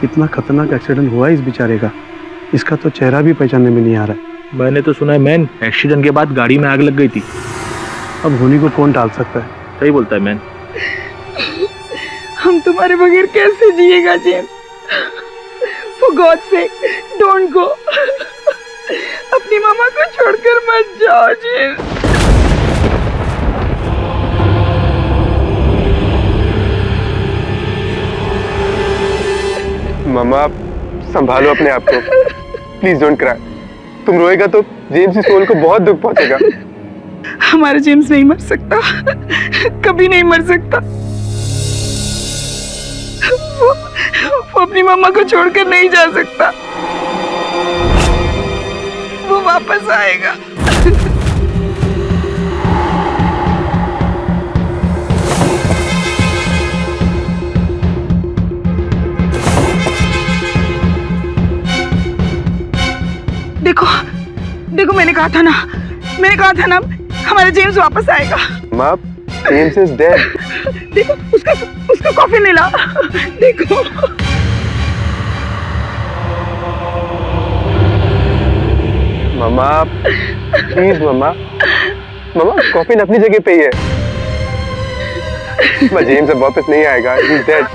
इतना खतरनाक एक्सीडेंट हुआ इस बेचारे का, इसका तो चेहरा भी पहचानने में नहीं आ रहा है। मैंने तो सुना है मैन, एक्सीडेंट के बाद गाड़ी में आग लग गई थी। अब होनी को कौन टाल सकता है। सही बोलता है मैन। हम तुम्हारे बगैर कैसे जिएगा James? For God's sake, don't go. अपनी मामा को छोड़कर मत जाओ जेम्स। मामा संभालो अपने आप को, प्लीज डोंट क्राई। तुम रोएगा तो जेम्स की सोल को बहुत दुख पहुंचेगा। हमारा जेम्स नहीं मर सकता, कभी नहीं मर सकता। वो अपनी मम्मा को छोड़कर नहीं जा सकता। वो वापस आएगा। देखो देखो, मैंने कहा था ना हमारा जेम्स वापस आएगा। माँ, जेम्स इज डेड। देखो उसका कॉफी मिला। देखो मामा प्लीज मामा, कॉफिन अपनी जगह पे ही है। जेम्स अब वापस नहीं आएगा, ही इज डेड।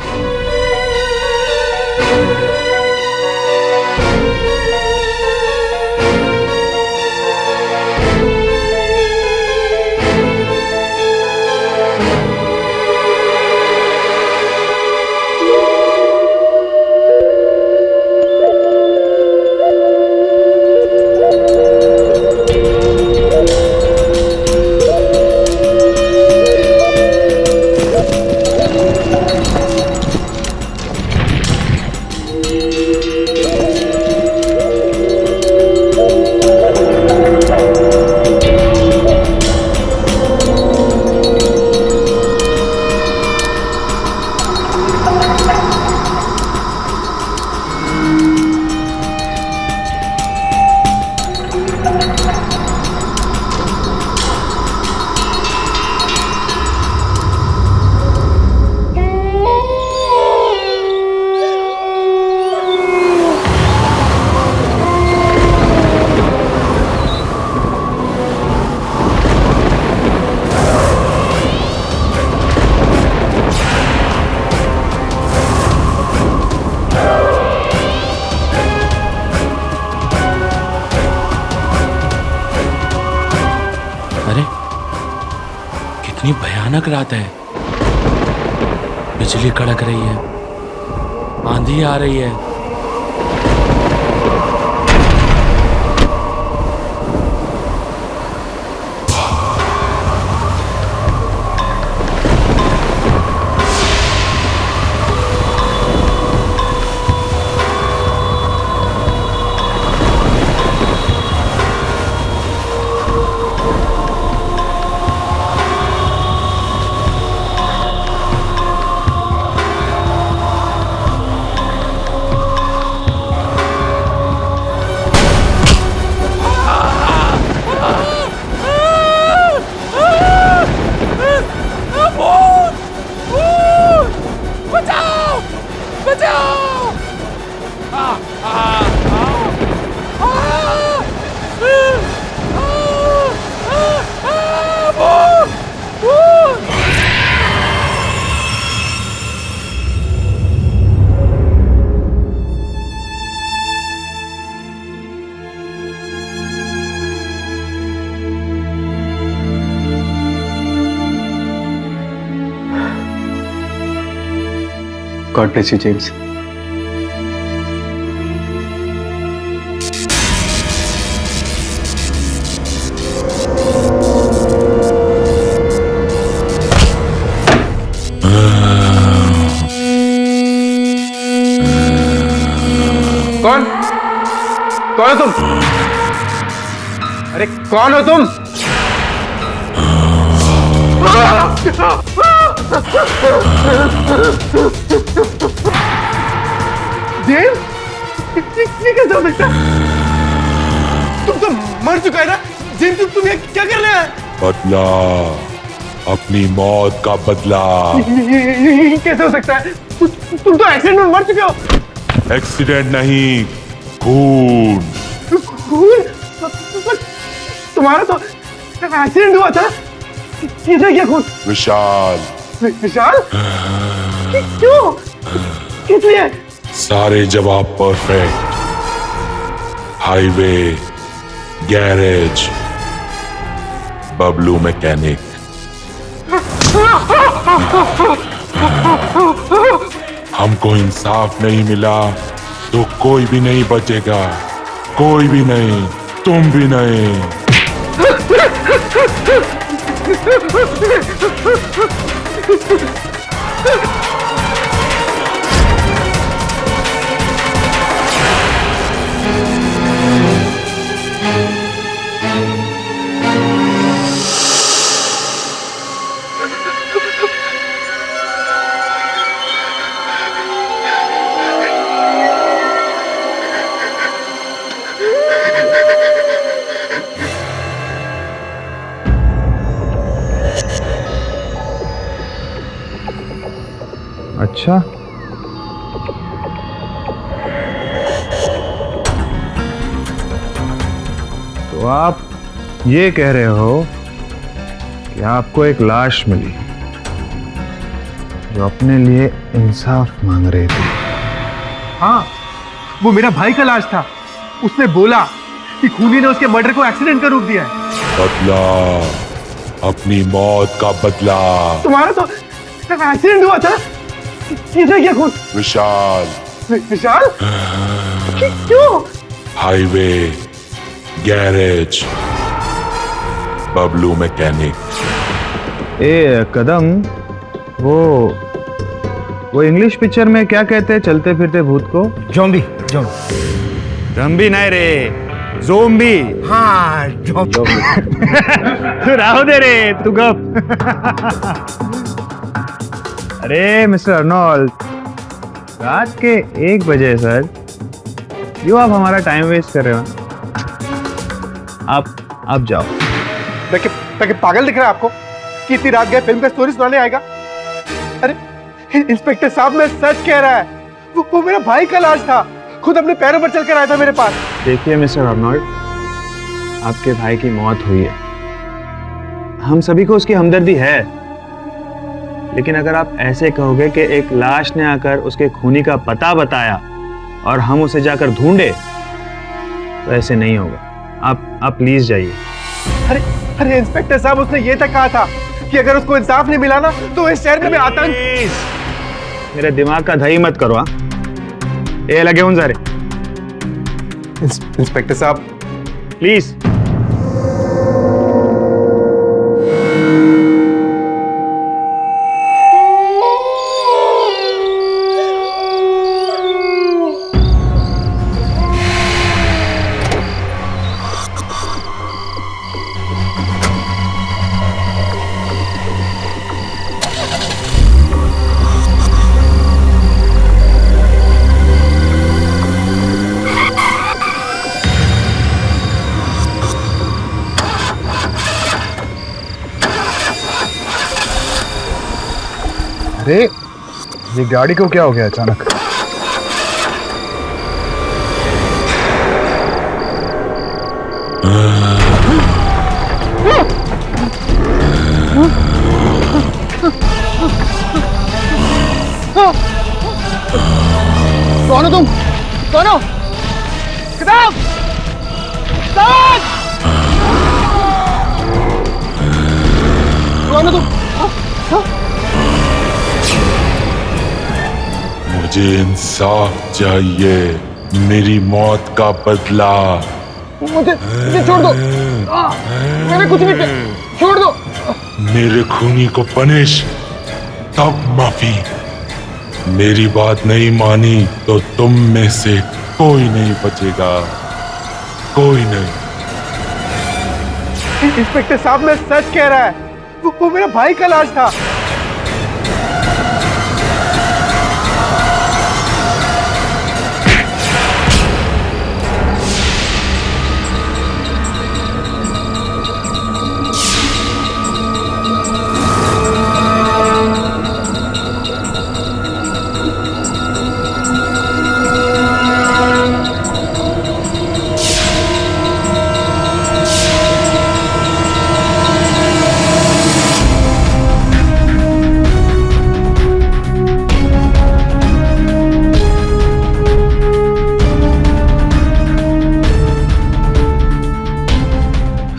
अरे कितनी भयानक रात है। बिजली कड़क रही है, आंधी आ रही है। God bless you, James. कौन हो तुम? अरे कौन हो तुम? जेम्स, ये कैसे हो सकता है? तुम तो मर चुका है ना जेम्स, तुम ये क्या कर रहे हैं? बदला, अपनी मौत का बदला। ये कैसे हो सकता है? तुम तो एक्सीडेंट में मर चुके हो। एक्सीडेंट नहीं, खून। खून? तुम्हारा तो एक्सीडेंट हुआ था। किसने किया खून? विशाल। विशाल? क्यों? किस लिए? सारे जवाब perfect. Highway, garage, Bablu mechanic. हमको इंसाफ नहीं मिला तो कोई भी नहीं बचेगा, कोई भी नहीं, तुम भी नहीं। अच्छा, तो आप ये कह रहे हो कि आपको एक लाश मिली जो अपने लिए इंसाफ मांग रही थी। हाँ, वो मेरा भाई का लाश था। उसने बोला कि खूनी ने उसके मर्डर को एक्सीडेंट का रूप दिया है। बदला, अपनी मौत का बदला। तुम्हारा तो एक्सीडेंट हुआ था। किसने किया खून? विशाल। विशाल? क्यों? Highway, garage, Bablu mechanic. ए कदम, वो इंग्लिश पिक्चर में क्या कहते हैं चलते फिरते भूत को? ज़ॉम्बी। ज़ॉम्बी नहीं रे, ज़ोंबी। हाँ, तू राहो दे रे, तू गप। अरे मिस्टर अर्नोल्ड, रात के 1 बजे सर, क्यों आप हमारा टाइम वेस्ट कर रहे हो? आप जाओ। ताकि पागल दिख रहा है आपको कि इतनी रात गए फिल्म का स्टोरी सुनाने आएगा? अरे इंस्पेक्टर साहब, मैं सच कह रहा है। वो मेरा भाई का लाश था। खुद अपने पैरों पर चलकर आया था मेरे पास। देखिए मिस्टर अर्नोल्ड, आपके भाई की मौत हुई है, हम सभी को उसकी हमदर्दी है, लेकिन अगर आप ऐसे कहोगे कि एक लाश ने आकर उसके खूनी का पता बताया और हम उसे जाकर ढूंढे, तो ऐसे नहीं होगा। आप प्लीज जाइए। अरे इंस्पेक्टर साहब, उसने ये तक कहा था कि अगर उसको इंसाफ नहीं मिला ना तो इस शहर में आतंक। मेरे दिमाग का दही मत करो। ये लगे उन सारे। इंस्पेक्टर साहब प्लीज। अरे ये गाड़ी को क्या हो गया अचानक? कौन हो तुम? कौन हो? किताब! किताब! कौन हो तुम? मुझे इंसाफ चाहिए, मेरी मौत का बदला। मुझे छोड़ दो। मैंने कुछ नहीं किया, छोड़ दो। मेरे खूनी को पनिश, तब माफी। मेरी बात नहीं मानी तो तुम में से कोई नहीं बचेगा, कोई नहीं। इंस्पेक्टर साहब, मैं सच कह रहा है। वो मेरा भाई का लाश था।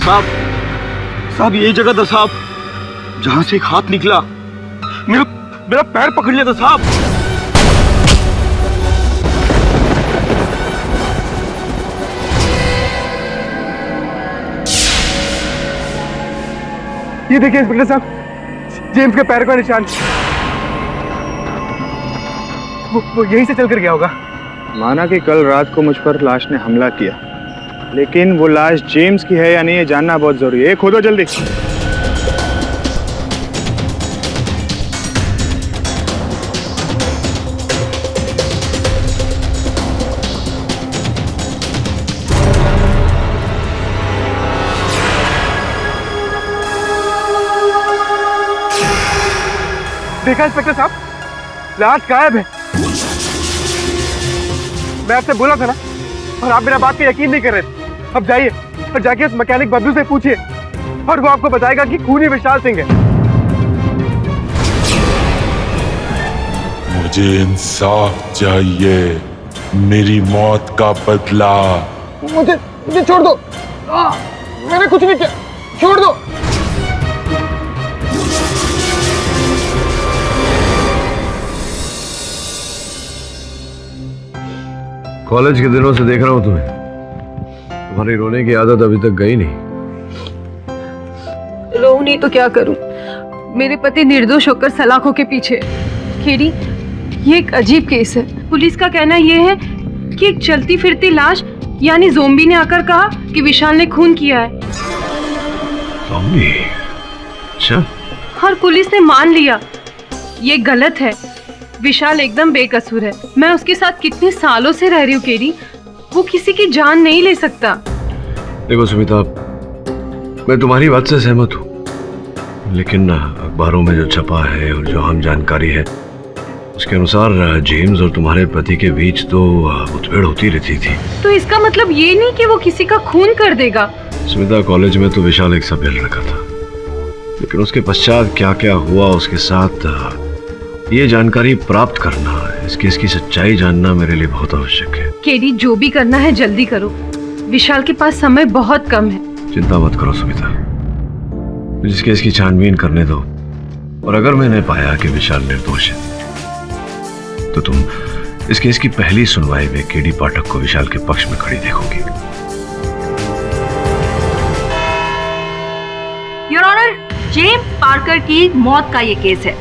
साहब यही जगह था साहब जहां से एक हाथ निकला, मेरा पैर पकड़ लिया था साहब। ये देखिए इंस्पेक्टर साहब, जेम्स के पैर का निशान। वो यहीं से चलकर गया होगा। माना कि कल रात को मुझ पर लाश ने हमला किया, लेकिन वो लाश जेम्स की है या नहीं ये जानना बहुत जरूरी है। खोदो जल्दी। देखा इंस्पेक्टर साहब, लाश गायब है। मैं आपसे बोला था ना, और आप मेरा बात पे यकीन नहीं कर रहे थे। अब जाइए और जाके उस मैकेनिक बबलू से पूछिए, और वो आपको बताएगा कि खूनी विशाल सिंह है। मुझे इंसाफ चाहिए, मेरी मौत का बदला। मुझे छोड़ दो। मैंने कुछ नहीं किया, छोड़ दो। कॉलेज के दिनों से देख रहा हूं तुम्हें, तुम्हारी रोने की आदत अभी तक गई नहीं। रो नहीं तो क्या करूं, मेरे पति निर्दोष होकर सलाखों के पीछे। केडी, ये एक अजीब केस है। पुलिस का कहना ये है कि एक चलती फिरती लाश यानी ज़ोंबी ने आकर कहा कि विशाल ने खून किया है। ज़ोंबी? अच्छा। और पुलिस ने मान लिया। ये गलत है, विशाल एकदम बेकसूर है। मैं उसके साथ कितने सालों से रह रही हूँ केडी, वो किसी की जान नहीं ले सकता। देखो सुमिता, मैं तुम्हारी बात से सहमत हूँ, लेकिन अखबारों में जो छपा है और जो आम जानकारी है उसके अनुसार जेम्स और तुम्हारे पति के बीच तो मुठभेड़ होती रहती थी। तो इसका मतलब ये नहीं कि वो किसी का खून कर देगा। सुमिता, कॉलेज में तो विशाल एक सभ्य लड़का था, लेकिन उसके पश्चात क्या क्या हुआ उसके साथ, ये जानकारी प्राप्त करना, इस केस की सच्चाई जानना मेरे लिए बहुत आवश्यक है। केडी, जो भी करना है जल्दी करो, विशाल के पास समय बहुत कम है। चिंता मत करो सुमिता, मुझे इस केस की छानबीन करने दो, और अगर मैंने पाया कि विशाल निर्दोष है तो तुम इस केस की पहली सुनवाई में केडी पाठक को विशाल के पक्ष में खड़ी देखोगी। योर ऑनर, जेम्स पार्कर की मौत का ये केस है,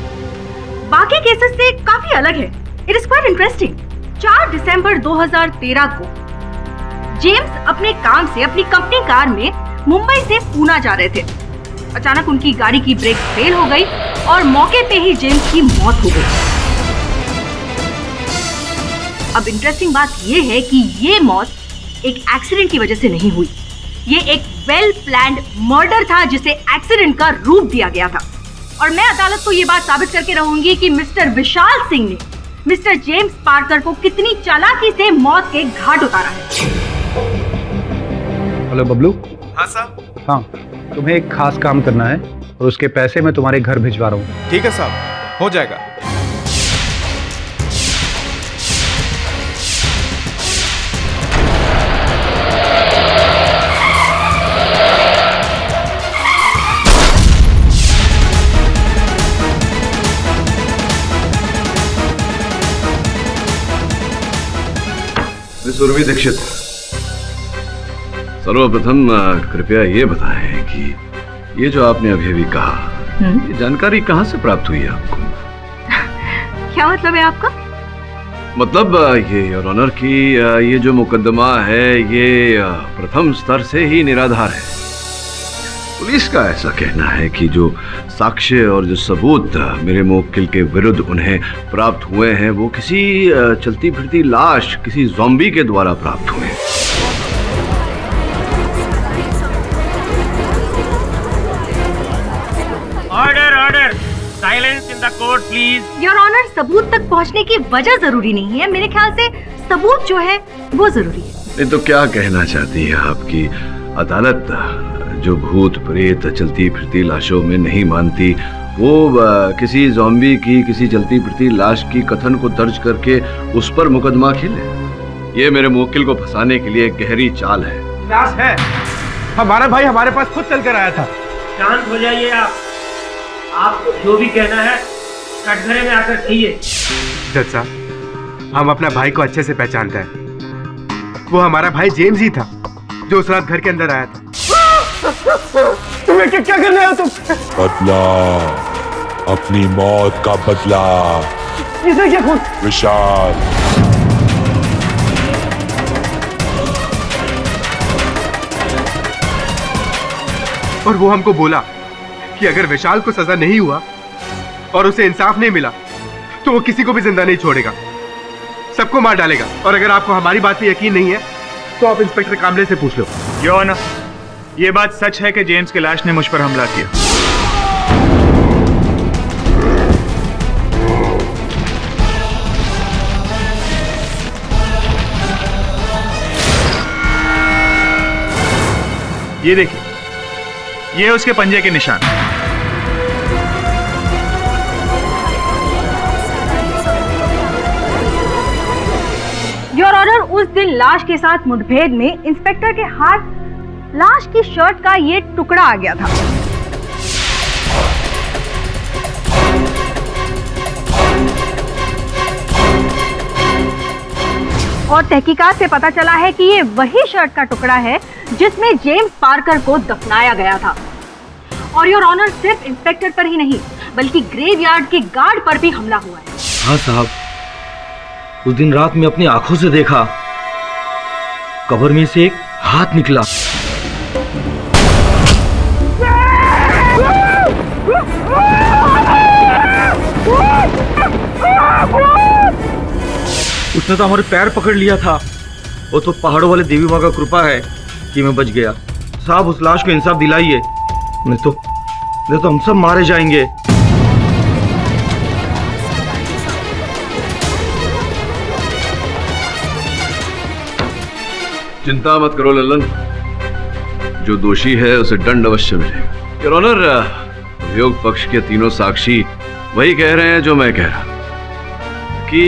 बाकी केसेस से काफी अलग है। It is quite interesting. 4 दिसंबर 2013 को जेम्स अपने काम से अपनी कंपनी कार में मुंबई से पूना जा रहे थे। अचानक उनकी गाड़ी की ब्रेक फेल हो गई और मौके पे ही जेम्स की मौत हो गई। अब इंटरेस्टिंग बात यह है कि ये मौत एक एक्सीडेंट की वजह से नहीं हुई। ये एक वेल प्लान्ड मर्डर था जिसे एक्सीडेंट का रूप दिया गया था। और मैं अदालत को ये बात साबित करके रहूंगी कि मिस्टर विशाल सिंह ने मिस्टर जेम्स पार्कर को कितनी चालाकी से मौत के घाट उतारा है। हेलो बबलू। हाँ साहब। हाँ, तुम्हें एक खास काम करना है और उसके पैसे मैं तुम्हारे घर भिजवा रहा हूँ। ठीक है साहब, हो जाएगा। सुरभि दीक्षित, सर्वप्रथम कृपया ये बताएं कि ये जो आपने अभी कहा, ये जानकारी कहाँ से प्राप्त हुई है आपको? क्या मतलब है आपका? मतलब ये योर ऑनर की ये जो मुकदमा है ये प्रथम स्तर से ही निराधार है। पुलिस का ऐसा कहना है कि जो साक्ष्य और जो सबूत मेरे मुवक्किल के विरुद्ध उन्हें प्राप्त हुए हैं वो किसी चलती फिरती लाश, किसी ज़ॉम्बी के द्वारा प्राप्त हुए हैं। Order order, silence in the court please. Your honour, सबूत तक पहुंचने की वजह जरूरी नहीं है, मेरे ख्याल से सबूत जो है वो जरूरी है। नहीं तो क्या कहना चाहती है आपकी अदालत जो भूत प्रेत चलती फिरती लाशों में नहीं मानती, वो किसी ज़ॉम्बी की, किसी चलती फिरती लाश की कथन को दर्ज करके उस पर मुकदमा खेले? ये मेरे मुवक्किल को फंसाने के लिए एक गहरी चाल है। लाश है, हमारा भाई हमारे पास खुद चल कर आया था। शांत हो जाइए आप। आपको जो भी कहना है कटघरे में आकर कहिए। जज साहब, हम अपना भाई को अच्छे से पहचानते हैं। वो हमारा भाई जेम्स ही था जो उस रात घर के अंदर आया था। तुम्हें क्या करना है तुम? बदला, अपनी मौत का बदला। इसे क्या खून? विशाल, और वो हमको बोला कि अगर विशाल को सजा नहीं हुआ और उसे इंसाफ नहीं मिला तो वो किसी को भी जिंदा नहीं छोड़ेगा, सबको मार डालेगा। और अगर आपको हमारी बात पे यकीन नहीं है तो आप इंस्पेक्टर कामले से पूछ लो। योर ऑनर, ये बात सच है कि जेम्स के लाश ने मुझ पर हमला किया। ये देखिए, ये उसके पंजे के निशान। योर ऑनर, उस दिन लाश के साथ मुठभेड़ में इंस्पेक्टर के हाथ लाश की शर्ट का ये टुकड़ा आ गया था। और तहकीकात से पता चला है कि ये वही शर्ट का टुकड़ा है जिसमें जेम्स पार्कर को दफनाया गया था। और योर ऑनर, सिर्फ इंस्पेक्टर पर ही नहीं बल्कि ग्रेवयार्ड के गार्ड पर भी हमला हुआ है। हाँ साहब, उस दिन रात में अपनी आंखों से देखा, कब्र में से एक हाथ निकला। उसने तो हमारे पैर पकड़ लिया था। वो तो पहाड़ों वाले देवी माँ का कृपा है कि मैं बच गया। साहब, उस लाश को इंसाफ दिलाइए, नहीं तो हम सब मारे जाएंगे। चिंता मत करो ललन, जो दोषी है उसे दंड अवश्य मिलेगा। योर ऑनर, अभियोग पक्ष के तीनों साक्षी वही कह रहे हैं जो मैं कह रहा कि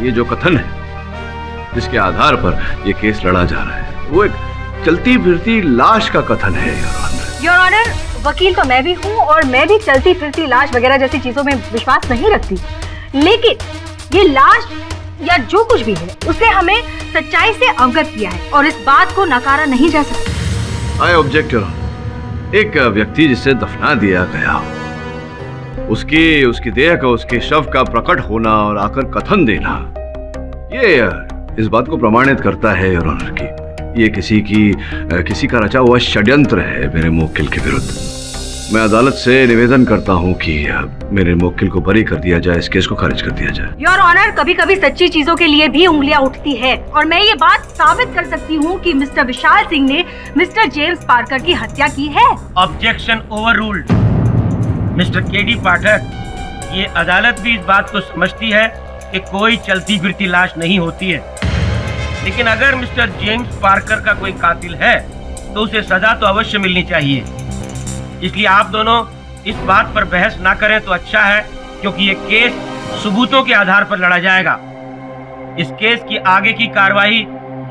ये जो कथन है जिसके आधार पर ये केस लड़ा जा रहा है वो एक चलती फिरती लाश का कथन है। योर ऑनर, वकील तो मैं भी हूँ और मैं भी चलती फिरती लाश वगैरह जैसी चीजों में विश्वास नहीं रखती, लेकिन ये लाश या जो कुछ भी है उसे हमें सच्चाई से अवगत किया है और इस बात को नकारा नहीं जा सकता। I object your honour. एक व्यक्ति जिसे दफना दिया गया, उसकी देह का, उसके शव का प्रकट होना और आकर कथन देना, ये इस बात को प्रमाणित करता है योर ऑनर की ये किसी का रचा हुआ षड्यंत्र है मेरे मुवक्किल के विरुद्ध। मैं अदालत से निवेदन करता हूं कि मेरे मुवक्किल को बरी कर दिया जाए, इस केस को खारिज कर दिया जाए। योर ऑनर, कभी कभी सच्ची चीजों के लिए भी उंगलियां उठती है और मैं ये बात साबित कर सकती हूँ कि मिस्टर विशाल सिंह ने मिस्टर जेम्स पार्कर की हत्या की है। Objection overruled. मिस्टर केडी पाठक, ये अदालत भी इस बात को समझती है कि कोई चलती फिरती लाश नहीं होती है, लेकिन अगर मिस्टर जेम्स पार्कर का कोई कातिल है तो उसे सजा तो अवश्य मिलनी चाहिए। इसलिए आप दोनों इस बात पर बहस ना करें तो अच्छा है, क्योंकि ये केस सबूतों के आधार पर लड़ा जाएगा। इस केस की आगे की कार्रवाई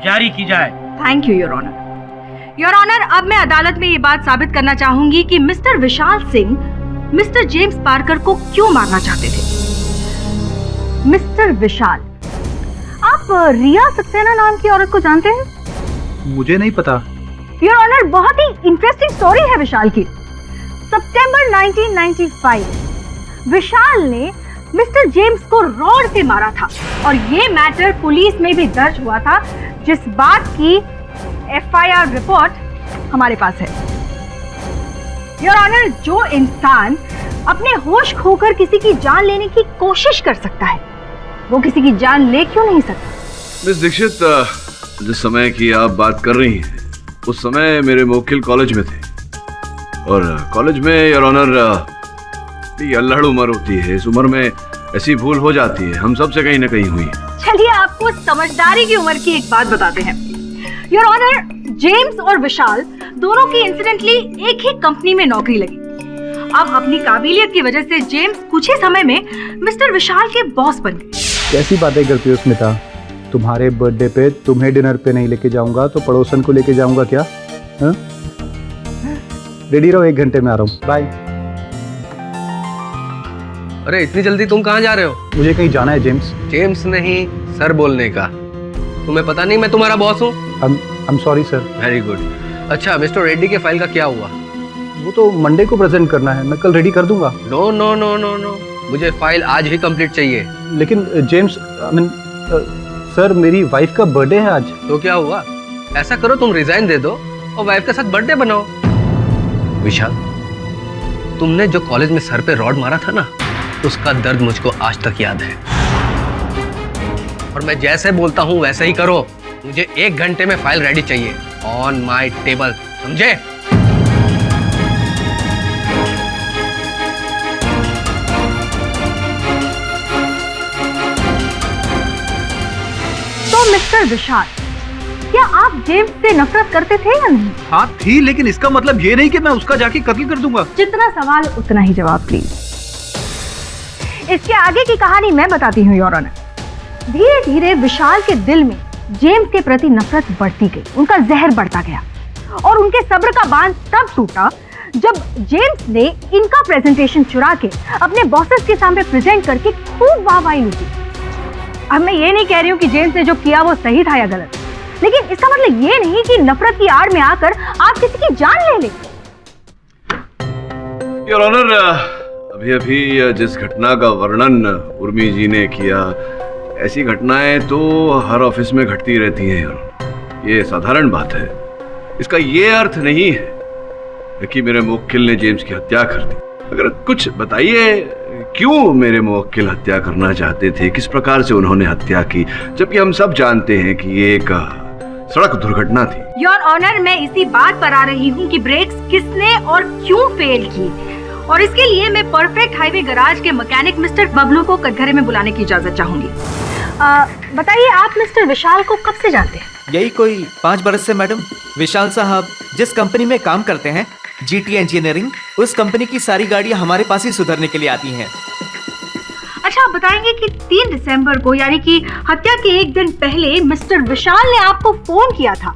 जारी की जाए। Thank you your honour. Your honour, अब मैं अदालत में ये बात साबित करना चाहूंगी कि mister Vishal Singh mister James Parker को क्यों मारना चाहते थे। मिस्टर विशाल, आप रिया सक्सेना नाम की औरत को जानते हैं? मुझे नहीं पता। योर ऑनर, बहुत ही इंटरेस्टिंग स्टोरी है विशाल की। सितंबर 1995 विशाल ने मिस्टर जेम्स को रॉड से मारा था और ये मैटर पुलिस में भी दर्ज हुआ था, जिस बात की FIR रिपोर्ट हमारे पास है। योर ऑनर, जो इंसान अपने होश खोकर किसी की जान लेने की कोशिश कर सकता है वो किसी की जान ले क्यों नहीं सकता? मिस दीक्षित, जिस समय की आप बात कर रही हैं उस समय मेरे मुवक्किल कॉलेज में थे और कॉलेज में योर ऑनर अल्हड़ उम्र होती है। इस उम्र में ऐसी भूल हो जाती है, हम सब से कहीं ना कहीं हुई। चलिए आपको समझदारी की उम्र की एक बात बताते हैं। योर ऑनर, जेम्स और विशाल दोनों की इंसिडेंटली एक ही कंपनी में नौकरी लगी। अब अपनी काबिलियत की वजह से जेम्स कुछ ही समय में मिस्टर विशाल के बॉस बन गए। कैसी बातें करती हो स्मिता? तुम्हारे बर्थडे पे तुम्हें डिनर पे नहीं लेके जाऊंगा तो पड़ोसन को लेके जाऊंगा क्या? रेडी रहो, 1 घंटे में आ रहा हूँ। बाय। अरे इतनी जल्दी तुम कहाँ जा रहे हो? मुझे कहीं जाना है जेम्स। जेम्स नहीं, सर बोलने का। तुम्हें पता नहीं मैं तुम्हारा बॉस हूँ? I am sorry sir. Very good. अच्छा, मिस्टर रेड्डी के फाइल का क्या हुआ? वो तो मंडे को प्रेजेंट करना है, मैं कल रेडी कर दूंगा। No no no no no, मुझे फाइल आज ही कंप्लीट चाहिए। लेकिन जेम्स, सर मेरी वाइफ का बर्थडे है आज। तो क्या हुआ? ऐसा करो, तुम रिजाइन दे दो और वाइफ के साथ बर्थडे बनाओ। विशाल, तुमने जो कॉलेज में सर पे रॉड मारा था ना, उसका दर्द मुझको आज तक याद है। और मैं जैसे बोलता हूँ वैसे ही करो। मुझे 1 घंटे में फाइल रेडी चाहिए, ऑन माई टेबल, समझे? तो मिस्टर विशाल, क्या आप जेम्स से नफरत करते थे या नहीं? हाँ थी, लेकिन इसका मतलब ये नहीं कि मैं उसका जाके कत्ल कर दूंगा। जितना सवाल उतना ही जवाब प्लीज। इसके आगे की कहानी मैं बताती हूँ योर ऑनर। धीरे धीरे विशाल के दिल में जेम्स के प्रति नफरत बढ़ती गई, उनका जहर बढ़ता गया और उनके सब्र का बांध तब टूटा जब जेम्स ने इनका प्रेजेंटेशन चुरा के अपने बॉसेस के सामने प्रेजेंट करके खूब वाहवाही लूटी। अब मैं ये नहीं कह रही हूँ कि जेम्स ने जो किया वो सही था या गलत, लेकिन इसका मतलब ये नहीं कि नफरत की आड़ में आकर आप किसी की जान ले लें। योर ऑनर, अभी अभी जिस घटना का वर्णन उर्मी जी ने किया, ऐसी घटनाएं तो हर ऑफिस में घटती रहती हैं। ये साधारण बात है। इसका ये अर्थ नहीं है कि मेरे मुवक्किल ने जेम्स की हत्या कर दी। अगर कुछ बताइए, क्यों मेरे मुवक्किल हत्या करना चाहते थे? किस प्रकार से उन्होंने हत्या की, जबकि हम सब जानते हैं कि ये एक सड़क दुर्घटना थी। योर ऑनर, मैं इसी बात पर आ रही हूँ कि ब्रेक्स किसने और क्यों फेल की, और इसके लिए मैं परफेक्ट हाईवे गैराज के मैकेनिक मिस्टर बबलू को कटघरे में बुलाने की इजाजत चाहूंगी। बताइए, आप मिस्टर विशाल को कब से जानते हैं? यही कोई 5 बरस से मैडम। विशाल साहब जिस कंपनी में काम करते हैं, जीटी इंजीनियरिंग, उस कंपनी की सारी गाड़ियां हमारे पास ही सुधरने के लिए आती हैं। अच्छा, आप बताएंगे कि 3 दिसंबर को, यानी कि हत्या के 1 दिन पहले, मिस्टर विशाल ने आपको फोन किया था,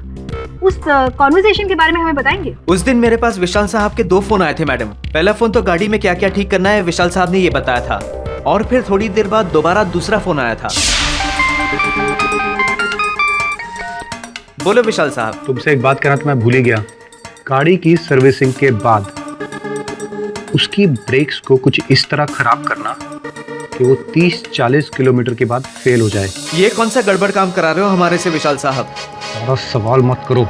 उस कॉन्वर्सेशन के बारे में हमें बताएंगे? उस दिन मेरे पास विशाल साहब के 2 फोन आए थे मैडम। पहला फोन तो गाड़ी में क्या क्या ठीक करना है विशाल साहब ने ये बताया था, और फिर थोड़ी देर बाद दोबारा दूसरा फोन आया था। बोलो विशाल साहब। तुमसे एक बात कहना तो मैं भूल ही गया। गाड़ी की सर्विसिंग के बाद उसकी ब्रेक्स को कुछ इस तरह खराब करना कि वो 30-40 किलोमीटर के बाद फेल हो जाए। ये कौन सा गड़बड़ काम करा रहे हो हमारे से विशाल साहब? और सवाल मत करो,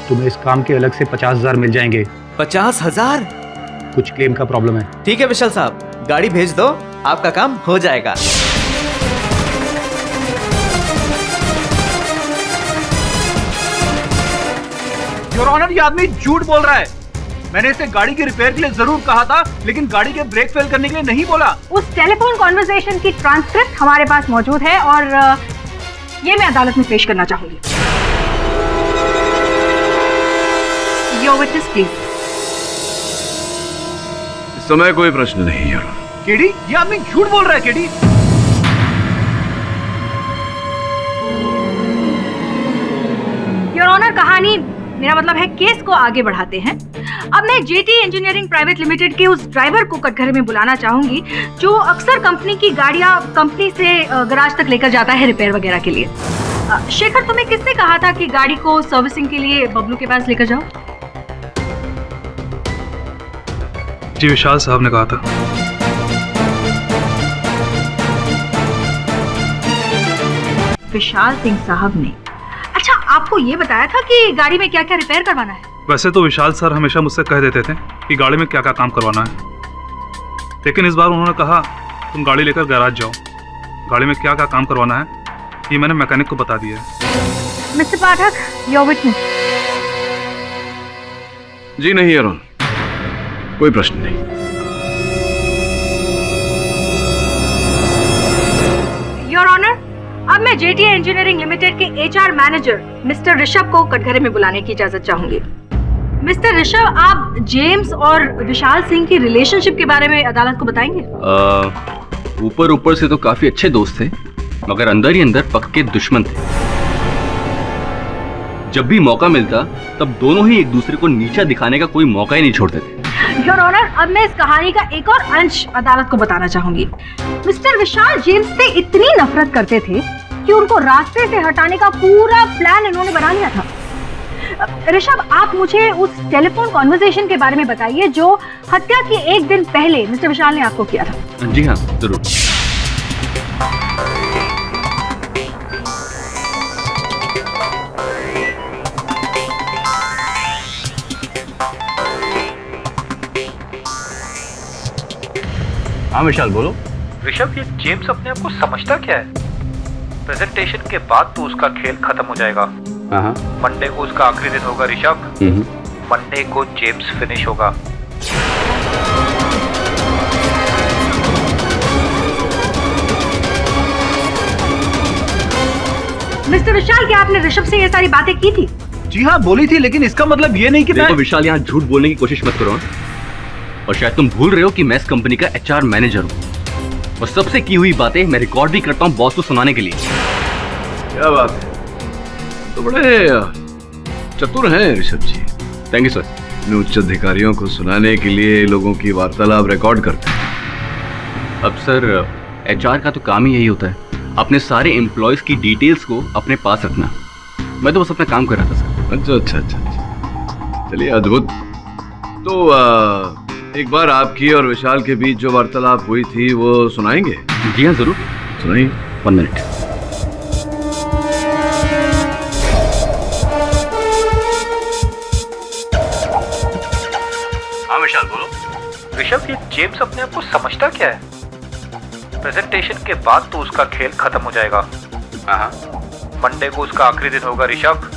तुम्हें इस काम के अलग से 50,000 मिल जाएंगे। 50,000? कुछ क्लेम का प्रॉब्लम है। ठीक है विशाल साहब, गाड़ी भेज दो, आपका काम हो जाएगा। योर ऑनर, ये आदमी झूठ बोल रहा है। मैंने इसे गाड़ी की रिपेयर के लिए जरूर कहा था, लेकिन गाड़ी के ब्रेक फेल करने के लिए नहीं बोला। उस टेलीफोन कॉन्वर्सेशन की ट्रांसक्रिप्ट हमारे पास मौजूद है और ये मैं अदालत में पेश करना चाहूंगी। Your witness please. इस समय कोई प्रश्न नहीं है। केडी, ये आदमी झूठ बोल रहा है। केडी, योर ऑनर, कहानी, मेरा मतलब है केस को आगे बढ़ाते हैं। अब मैं जेटी इंजीनियरिंग प्राइवेट लिमिटेड के उस ड्राइवर को कटघरे में बुलाना चाहूंगी जो अक्सर कंपनी की गाड़ियां कंपनी से गैराज तक लेकर जाता है रिपेयर वगैरह के लिए। शेखर, तुम्हें किसने कहा था कि गाड़ी को सर्विसिंग के लिए बबलू के पास लेकर जाओ? जी, विशाल साहब ने कहा था। विशाल सिंह साहब ने? अच्छा, आपको ये बताया था कि गाड़ी में क्या क्या रिपेयर करवाना है? वैसे तो विशाल सर हमेशा मुझसे कह देते थे कि गाड़ी में क्या क्या काम करवाना है, लेकिन इस बार उन्होंने कहा तुम गाड़ी लेकर गैराज जाओ। गाड़ी में क्या क्या काम करवाना है ये मैंने मैकेनिक को बता दिया है। Mister Pathak, your witness. जी नहीं अरुण, कोई प्रश्न नहीं। योर ऑनर, अब मैं जेटी इंजीनियरिंग लिमिटेड के एचआर मैनेजर मिस्टर ऋषभ को कटघरे में बुलाने की इजाजत चाहूंगी। मिस्टर ऋषभ, आप जेम्स और विशाल सिंह की रिलेशनशिप के बारे में अदालत को बताएंगे? ऊपर ऊपर से तो काफी अच्छे दोस्त थे, मगर अंदर ही अंदर पक्के दुश्मन थे। जब भी मौका मिलता तब दोनों ही एक दूसरे को नीचा दिखाने का कोई मौका ही नहीं छोड़ते थे। योर ऑनर, अब मैं इस कहानी का एक और अंश अदालत को बताना चाहूंगी। मिस्टर विशाल जेम्स से इतनी नफरत करते थे कि उनको रास्ते से हटाने का पूरा प्लान इन्होंने बना लिया था। ऋषभ, आप मुझे उस टेलीफोन कॉन्वर्सेशन के बारे में बताइए जो हत्या के एक दिन पहले मिस्टर विशाल ने आपको किया था। जी हाँ, जरूर। हाँ विशाल बोलो। ऋषभ, ये जेम्स अपने आप को समझता क्या है? प्रेजेंटेशन के बाद तो उसका खेल खत्म हो जाएगा। हाँ। मंडे को उसका आखिरी दिन होगा ऋषभ। मंडे को जेम्स फिनिश होगा। मिस्टर विशाल, क्या आपने ऋषभ से ये सारी बातें की थी? जी हाँ बोली थी, लेकिन इसका मतलब ये नहीं कि देखो विशाल, यहाँ झूठ बोलने की कोशिश मत करो। और शायद तुम भूल रहे हो कि मैं इस कंपनी का HR मैनेजर हूँ और सबसे की हुई बातें मैं रिकॉर्ड भी करता हूँ बॉस को सुनाने के लिए। क्या बात है, तो बड़े चतुर हैं Rishabh ji. Thank you sir. अपने उच्च अधिकारियों को सुनाने के लिए लोगों की वार्तालाप रिकॉर्ड करते हैं। अब सर, HR का तो काम ही यही होता है, अपने सारे एम्प्लॉयज की डिटेल्स को अपने पास रखना। मैं तो बस अपना काम कर रहा था सर। अच्छा। चलिए, अद्भुत। तो एक बार आपकी और विशाल के बीच जो वार्तालाप हुई थी वो सुनाएंगे? जी हाँ जरूर, सुनाइए। 1 मिनट। हाँ विशाल बोलो। ऋषभ, ये जेम्स अपने आप को समझता क्या है? प्रेजेंटेशन के बाद तो उसका खेल खत्म हो जाएगा। हाँ। मंडे को उसका आखिरी दिन होगा ऋषभ।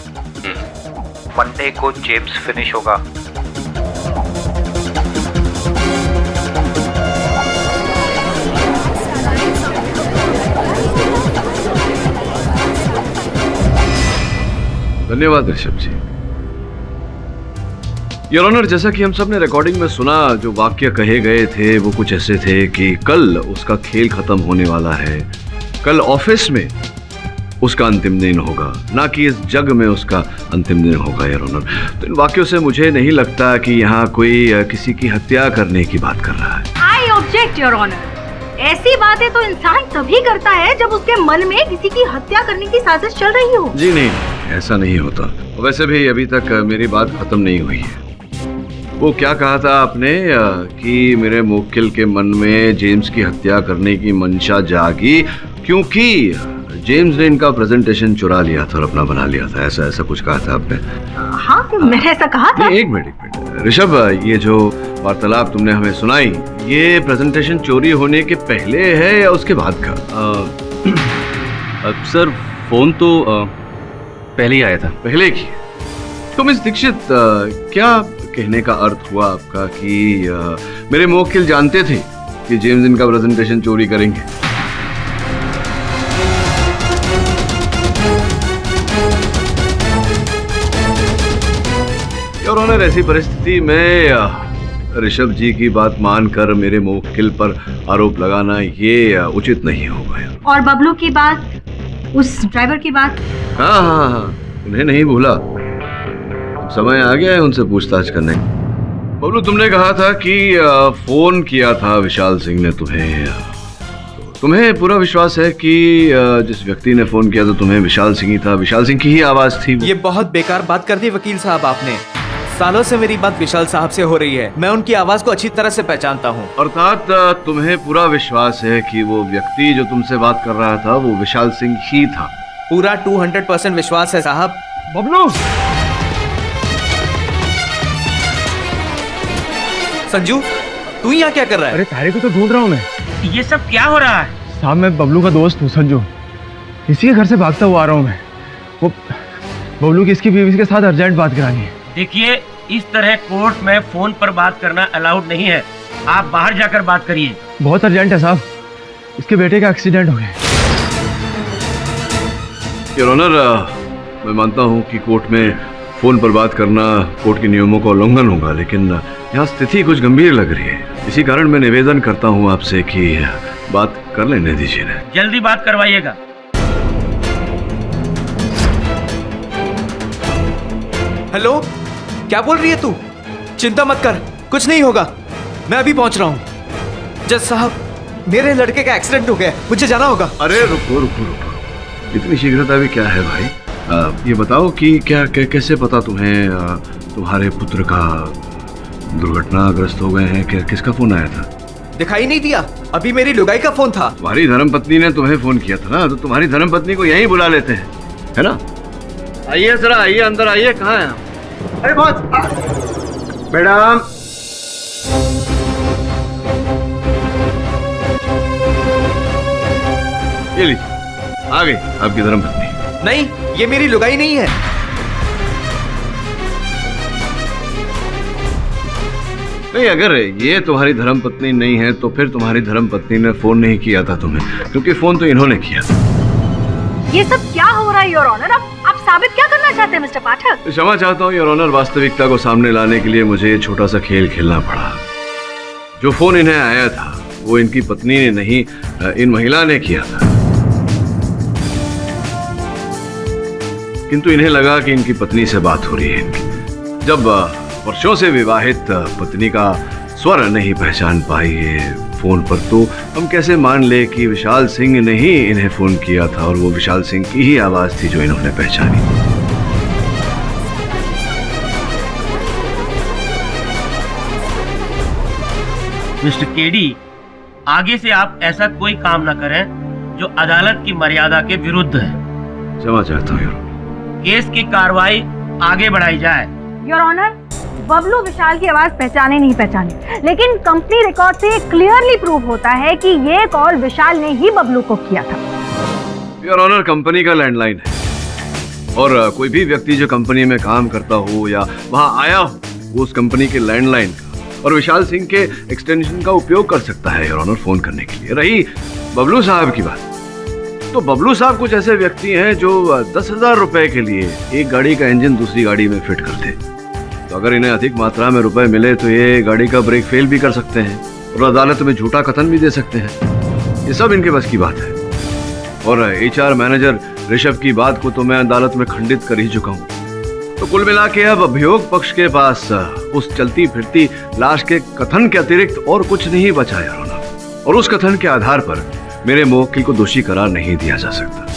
मंडे को जेम्स फिनिश होगा। धन्यवाद ऋषभ जी। योर ऑनर, जैसा कि हम सब ने रिकॉर्डिंग में सुना, जो वाक्य कहे गए थे वो कुछ ऐसे थे कि कल उसका खेल खत्म होने वाला है, कल ऑफिस में उसका अंतिम दिन होगा, ना कि इस जग में उसका अंतिम दिन होगा। योर ऑनर, तो इन वाक्यों से मुझे नहीं लगता कि यहाँ कोई किसी की हत्या करने की बात कर रहा है। I object your honour. ऐसी बातें तो इंसान तभी करता है जब उसके मन में किसी की हत्या करने की साजिश चल रही हो। जी नहीं, ऐसा नहीं होता। वैसे भी अभी तक मेरी बात खत्म नहीं हुई है। वो क्या कहा था आपने कि मेरे मुवक्किल के मन में जेम्स की हत्या करने की मंशा जागी क्योंकि जेम्स ने इनका प्रेजेंटेशन चुरा लिया था और अपना बना लिया था। ऐसा कुछ कहा था आपने? हाँ, तो मैंने ऐसा कहा था। एक मिनट ऋषभ, ये जो वार्तालाप तुमने हमें सुनाई, ये प्रेजेंटेशन चोरी होने के पहले है या उसके बाद का? सर, फोन तो पहले ही आया था। पहले की? तो मिस दीक्षित, क्या कहने का अर्थ हुआ आपका कि मेरे मुवक्किल जानते थे कि जेम्स इनका प्रेजेंटेशन चोरी करेंगे? और ऑनर, ऐसी परिस्थिति में ऋषभ जी की बात मानकर मेरे मुवक्किल पर आरोप लगाना ये उचित नहीं होगा। और बबलू की बात, उस ड्राइवर की बात? हाँ, उन्हें नहीं भूला। समय आ गया है उनसे पूछताछ करने। बबलू, तुमने कहा था कि फोन किया था विशाल सिंह ने तुम्हें पूरा विश्वास है कि जिस व्यक्ति ने फोन किया था तुम्हें विशाल सिंह ही था, विशाल सिंह की ही आवाज थी? ये बहुत बेकार बात कर दी वकील साहब आपने। सालों से मेरी बात विशाल साहब से हो रही है, मैं उनकी आवाज को अच्छी तरह से पहचानता हूँ। अर्थात तुम्हें पूरा विश्वास है कि वो व्यक्ति जो तुमसे बात कर रहा था वो विशाल सिंह ही था? पूरा 200% विश्वास है साहब। बबलू! संजू, तू यहाँ क्या कर रहा है? अरे तारे को तो ढूंढ रहा हूँ मैं। ये सब क्या हो रहा है? साहब, मैं बबलू का दोस्त हूँ संजू, इसी के घर से भागता हुआ आ रहा हूँ मैं। वो बबलू की इसकी बीवी के साथ अर्जेंट बात करानी है। देखिए, इस तरह कोर्ट में फोन पर बात करना अलाउड नहीं है, आप बाहर जाकर बात करिए। बहुत अर्जेंट है साहब, इसके बेटे का एक्सीडेंट हो गया। योर ऑनर, मैं मानता हूँ कि कोर्ट में फोन पर बात करना कोर्ट के नियमों का उल्लंघन होगा, लेकिन यहाँ स्थिति कुछ गंभीर लग रही है। इसी कारण मैं निवेदन करता हूँ आपसे कि बात कर लेने दीजिए ना। जल्दी बात करवाइएगा। हेलो, क्या बोल रही है तू? चिंता मत कर, कुछ नहीं होगा, मैं अभी पहुंच रहा हूँ। जज साहब, मेरे लड़के का एक्सीडेंट हो गया, मुझे जाना होगा। अरे रुको रुको रुको, इतनी शीघ्रता भी क्या है भाई? ये बताओ कि कैसे पता तुम्हें तुम्हारे पुत्र का दुर्घटनाग्रस्त हो गए हैं? किसका फोन आया था? दिखाई नहीं दिया, अभी मेरी लुगाई का फोन था। तुम्हारी धर्मपत्नी ने तुम्हें फोन किया था ना, तो तुम्हारी धर्मपत्नी को यहीं बुला लेते हैं, है ना? आइए जरा, आइए अंदर आइए। कहाँ है? अरे बॉस, मैडम, ये लीजिए, आ गई आपकी धर्मपत्नी। नहीं, ये मेरी लुगाई नहीं है। नहीं, अगर ये तुम्हारी धर्मपत्नी नहीं है तो फिर तुम्हारी धर्मपत्नी ने फोन नहीं किया था तुम्हें, क्योंकि फोन तो इन्होंने किया था। ये सब क्या हो रहा है योर ऑनर? आप साबित क्या करना चाहते हैं मिस्टर पाठक? क्षमा चाहता हूँ योर ऑनर, वास्तविकता को सामने लाने के लिए मुझे ये छोटा सा खेल खेलना पड़ा। जो फोन इन्हें आया था वो इनकी पत्नी ने नहीं, इन महिला ने किया था, किंतु इन्हें लगा कि इनकी पत्नी से बात हो रही है। जब वर्षों से विवाहित पत्नी का स्वर नहीं पहचान पाई है फोन पर, तो हम कैसे मान ले कि विशाल सिंह ने ही इन्हें फोन किया था और वो विशाल सिंह की ही आवाज थी जो इन्होंने पहचानी। मिस्टर केडी, आगे से आप ऐसा कोई काम न करें जो अदालत की मर्यादा के विरुद्ध है। क्षमा चाहता हूँ। केस की कार्रवाई आगे बढ़ाई जाए। योर ऑनर, बबलू विशाल की आवाज पहचाने नहीं पहचाने, लेकिन कंपनी रिकॉर्ड से क्लियरली प्रूव होता है कि ये कॉल विशाल ने ही बबलू को किया था। योर ऑनर, कंपनी का लैंडलाइन है और कोई भी व्यक्ति जो कंपनी में काम करता हो या वहां आया हो, वो उस कंपनी के लैंडलाइन का और विशाल सिंह के एक्सटेंशन का उपयोग कर सकता है योर ऑनर, फोन करने के लिए। रही बबलू साहब की बात, तो बबलू साहब कुछ ऐसे व्यक्ति हैं जो 10,000 रुपए के लिए एक गाड़ी का इंजन दूसरी गाड़ी में फिट करते। तो अगर इन्हें अधिक मात्रा में रुपए मिले तो ये गाड़ी का ब्रेक फेल भी कर सकते हैं और अदालत में झूठा कथन भी दे सकते हैं। ये सब इनके बस की बात है। और HR मैनेजर ऋषभ की बात को तो मैं अदालत में खंडित कर ही चुका हूँ। तो कुल मिला के अब अभियोग पक्ष के पास उस चलती फिरती लाश के कथन के अतिरिक्त और कुछ नहीं बचा यार, और उस कथन के आधार पर मेरे मुवक्किल को दोषी करार नहीं दिया जा सकता।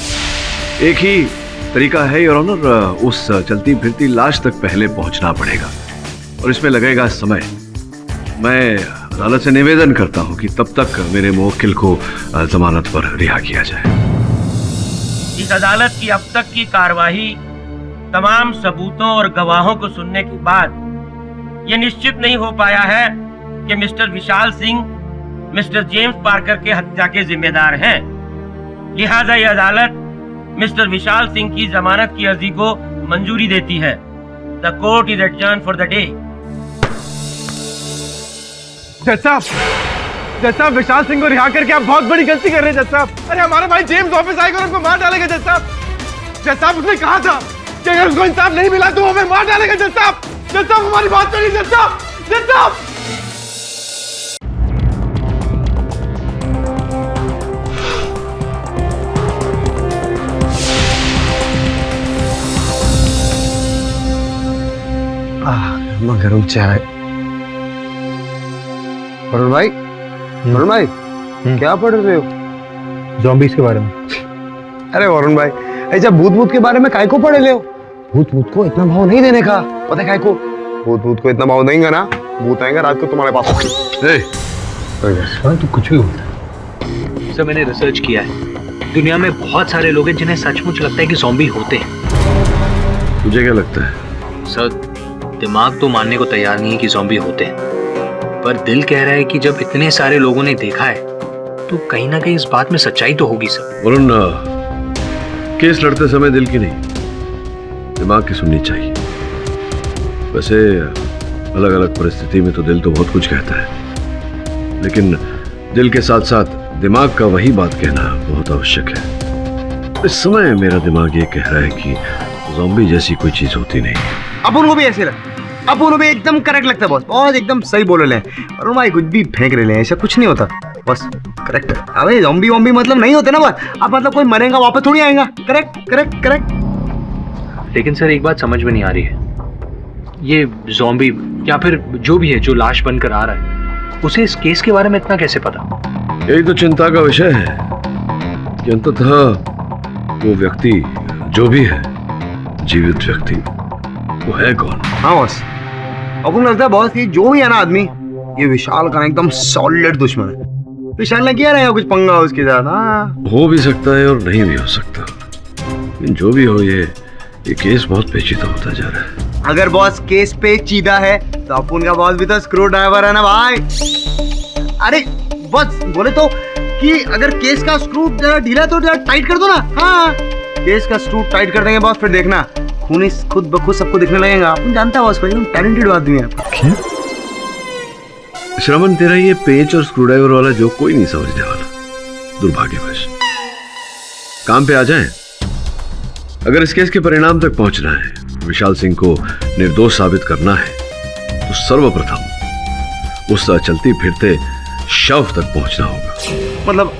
एक ही तरीका है योर ऑनर, उस चलती फिरती लाश तक पहले पहुंचना पड़ेगा और इसमें लगेगा समय। मैं अदालत से निवेदन करता हूं कि तब तक मेरे मुवक्किल को जमानत पर रिहा किया जाए। इस अदालत की अब तक की कार्यवाही तमाम सबूतों और गवाहों को सुनने के बाद ये निश्चित नहीं हो पाया है कि mister Vishal Singh mister James Parker के हत्या के जिम्मेदार हैं। लिहाजा ये अदालत मिस्टर विशाल सिंह की जमानत की अर्जी को मंजूरी देती है। The court is adjourned for the day. जज साहब, विशाल सिंह को रिहा करके आप बहुत बड़ी गलती कर रहे हैं जज साहब। अरे हमारा भाई जेम्स ऑफिस आएगा और उनको मार डालेगा जज साहब। जज साहब, उसने कहा था कि अगर उसको इंसाफ नहीं मिला तो वो हमें मार डालेगा जज साहब। जज साहब, हमारी बात सुनिए जज साहब। जज साहब, गरम चाय। वरुण भाई, क्या पढ़ रहे हो? ज़ॉम्बीज़ के बारे में। अरे वरुण भाई, ऐसा भूत के बारे में काय को पढ़े ले हो? भूत को इतना भाव नहीं देने का, पता है काय को? भूत को इतना भाव देंगे ना, भूत आएंगे रात को तुम्हारे पास। तू कुछ भी बोलता है। सर, मैंने रिसर्च किया है, दुनिया में बहुत सारे लोग हैं जिन्हें सचमुच लगता है कि ज़ॉम्बी होते हैं। तुझे क्या लगता है? सर, दिमाग तो मानने को तैयार नहीं है कि ज़ॉम्बी होते हैं, पर दिल कह रहा है कि जब इतने सारे लोगों ने देखा है तो कहीं ना कहीं इस बात में सच्चाई तो होगी सर। वरुण, केस लड़ते समय दिल की नहीं, दिमाग की सुननी चाहिए। वैसे अलग अलग परिस्थिति में तो दिल तो बहुत कुछ कहता है, लेकिन दिल के साथ साथ दिमाग का वही बात कहना बहुत आवश्यक है। इस समय मेरा दिमाग ये कह रहा है कि ज़ॉम्बी जैसी कोई चीज होती नहीं। अब उनको भी ऐसे लगता है, अब उनको भी एकदम करेक्ट लगता है बॉस, बहुत एकदम सही बोल रहे हैं। और भाई कुछ भी फेंक रहे हैं, ऐसा कुछ नहीं होता बस, करेक्ट। अबे ज़ॉम्बी वॉम्बी मतलब नहीं होते ना बस, अब मतलब कोई मरेगा वापस थोड़ी आएगा। Correct correct correct. लेकिन सर, एक बात समझ में नहीं आ रही है, ये ज़ॉम्बी या फिर जो भी है जो लाश बनकर आ रहा है, उसे इस केस के बारे में इतना कैसे पता? यही तो चिंता का विषय है कि अंततः वो व्यक्ति जो भी है, जीवित व्यक्ति, वो है कौन? हाँ बॉस, अब लगता है बॉस कि जो भी है ना आदमी, ये विशाल का एकदम सॉलिड दुश्मन है। विशाल ने किया रहेगा कुछ पंगा उसके साथ। हाँ, हो भी सकता है और नहीं भी हो सकता, लेकिन जो भी हो, ये केस बहुत पेचीदा होता जा रहा है। अगर बॉस केस पेचीदा है तो अपन का बॉस भी तो स्क्रू ड्राइवर है ना भाई। अरे बॉस बोले तो कि अगर केस का स्क्रू जरा ढीला तो जरा टाइट कर दो ना। हाँ, केस का स्क्रू टाइट कर देंगे बॉस, फिर देखना खूनी खुद ब खुद सबको दिखने लगेगा। अपन जानता है बॉस भाई, टैलेंटेड आदमी है। श्रवण, तेरा ये पेच और स्क्रूड्राइवर वाला जो कोई नहीं समझने वाला, दुर्भाग्यवश। काम पे आ जाएं। अगर इस केस के परिणाम तक पहुंचना है, विशाल सिंह को निर्दोष साबित करना है, तो सर्वप्रथम उस चलती फिरते शव तक पहुंचना होगा। मतलब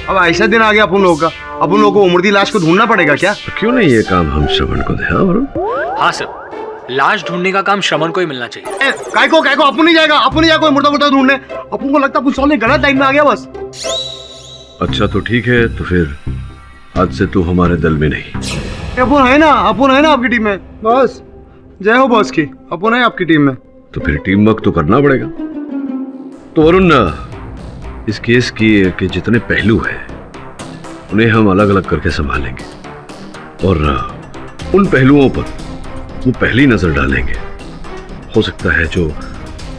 अब ऐसा दिन आ गया अपन लोगों का, अपन लोगों को मुर्दी लाश को ढूंढना पड़ेगा क्या? क्यों नहीं ये काम हम श्रवण को दे? हाँ सर, लाश ढूंढने का काम श्रवण को ही मिलना चाहिए। काय को अपन नहीं जाएगा, अपन नहीं जाएगा कोई मुर्दा ढूंढने। अपन को लगता है पुलिस वाले गलत टाइम में आ गया बस। अच्छा तो ठीक है, तो फिर आज से तू हमारे दल में नहीं। अपन है ना आपकी टीम में बॉस। जय हो बॉस की, अपन है आपकी टीम में। तो फिर टीम वर्क तो करना पड़ेगा। तो वरुण, इस केस के जितने पहलू हैं उन्हें हम अलग अलग करके संभालेंगे और उन पहलुओं पर वो पहली नजर डालेंगे। हो सकता है जो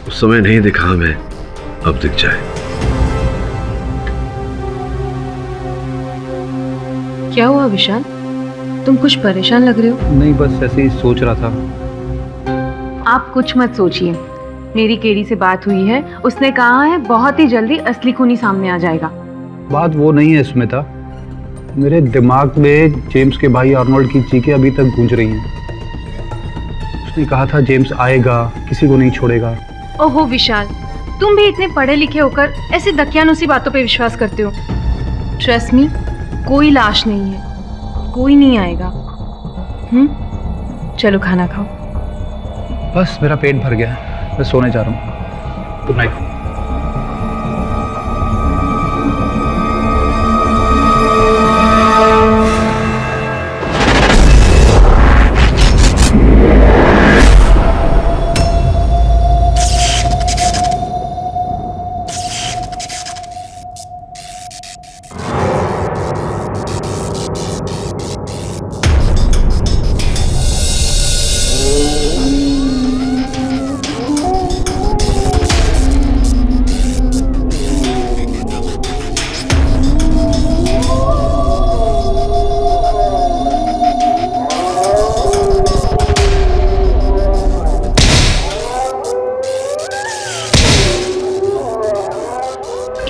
उस समय नहीं दिखा हमें अब दिख जाए। क्या हुआ विशाल, तुम कुछ परेशान लग रहे हो? नहीं, बस ऐसे ही सोच रहा था। आप कुछ मत सोचिए, मेरी केडी से बात हुई है, उसने कहा है बहुत ही जल्दी असली खूनी सामने आ जाएगा। बात वो नहीं है स्मिता, मेरे दिमाग में जेम्स के भाई आर्नोल्ड की चीखें अभी तक गूंज रही हैं। उसने कहा था जेम्स आएगा, किसी को नहीं छोड़ेगा। ओहो विशाल, तुम भी इतने पढ़े लिखे होकर ऐसी दकियानुसी बातों पे विश्वास करते हो। ट्रस्ट मी, कोई लाश नहीं है, कोई नहीं आएगा। चलो खाना खाओ। बस मेरा पेट भर गया, मैं सोने जा रहा हूँ। Good night.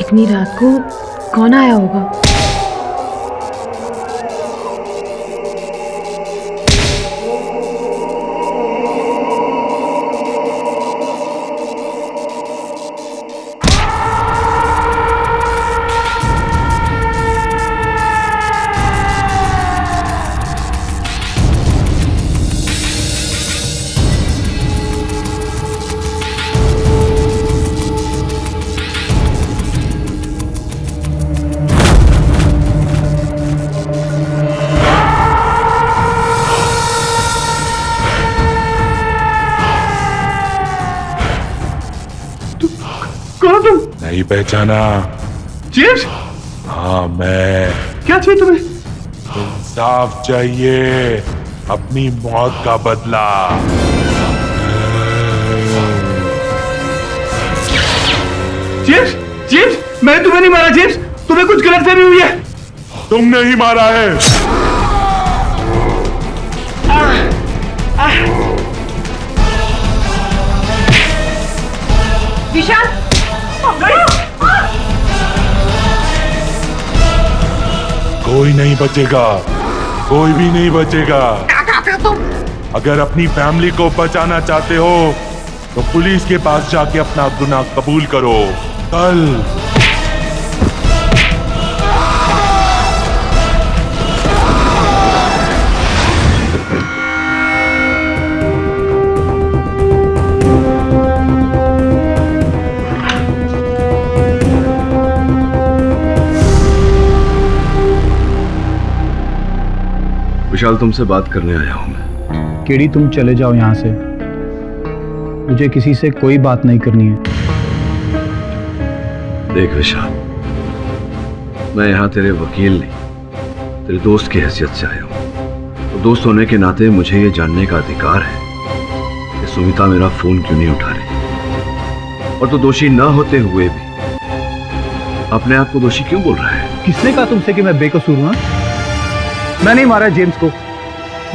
इतनी रात को कौन आया होगा? नहीं पहचाना? जेम्स? हाँ मैं। क्या चाहिए तुम्हें? इंसाफ चाहिए, अपनी मौत का बदला। जेम्स, जेम्स, मैंने तुम्हें नहीं मारा जेम्स, तुम्हें कुछ गलतफहमी हुई है। तुमने ही मारा है। विशाल, कोई नहीं बचेगा, कोई भी नहीं बचेगा। अगर अपनी फैमिली को बचाना चाहते हो तो पुलिस के पास जाके अपना गुनाह कबूल करो। कल विशाल, तुमसे बात करने आया हूं मैं। केडी, तुम चले जाओ यहाँ से। मुझे किसी से कोई बात नहीं करनी है। देख विशाल, मैं यहाँ तेरे वकील नहीं, तेरे दोस्त की हैसियत से आया हूँ। तो दोस्त होने के नाते मुझे ये जानने का अधिकार है कि सुमिता मेरा फोन क्यों नहीं उठा रही, और तो दोषी ना होते हुए भी अपने आप को दोषी क्यों बोल रहा है? किसने कहा तुमसे कि मैं बेकसूर हूं? मैं नहीं मारा जेम्स को।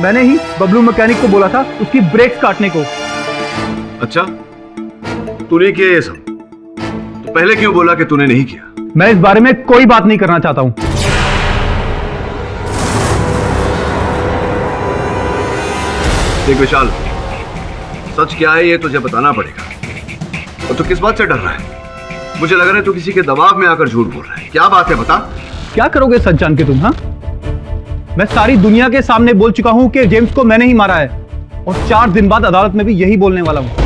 मैंने ही बबलू मैकेनिक को बोला था उसकी ब्रेक्स काटने को। अच्छा, तूने किया ये सब? तो पहले क्यों बोला कि तूने नहीं किया? मैं इस बारे में कोई बात नहीं करना चाहता हूं। देख विशाल, सच क्या है ये तुझे बताना पड़ेगा। और तू किस बात से डर रहा है? मुझे लग रहा है तू किसी के दबाव में आकर झूठ बोल रहा है। क्या बात है, बता। क्या करोगे सच जान के तुम? हाँ, मैं सारी दुनिया के सामने बोल चुका हूं कि जेम्स को मैंने ही मारा है, और 4 दिन बाद अदालत में भी यही बोलने वाला हूं।